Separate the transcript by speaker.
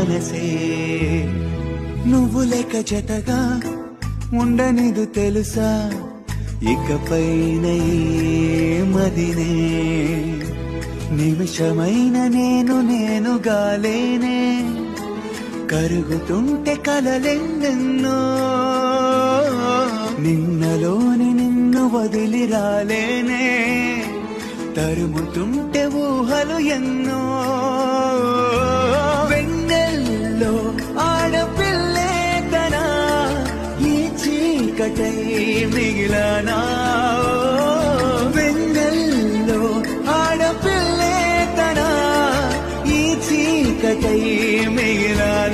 Speaker 1: మనసే నువ్వు లేక జతగా ఉండనిదు తెలుసా ఇకపైన మదినే నిమిషమైన నేనుగా లేనే కరుగుతుంటే కలలెన్నెన్నో నిన్నలోని నిన్ను వదిలి రాలేనే తరుముతుంటే ఊహలు ఎన్నో వెన్నెల్లో ఆడపిల్లే తనా ఈ చీకటై మిగిలనా వెన్నెల్లో ఆడపిల్లే తనా ఈ చీకటై మిగిలనా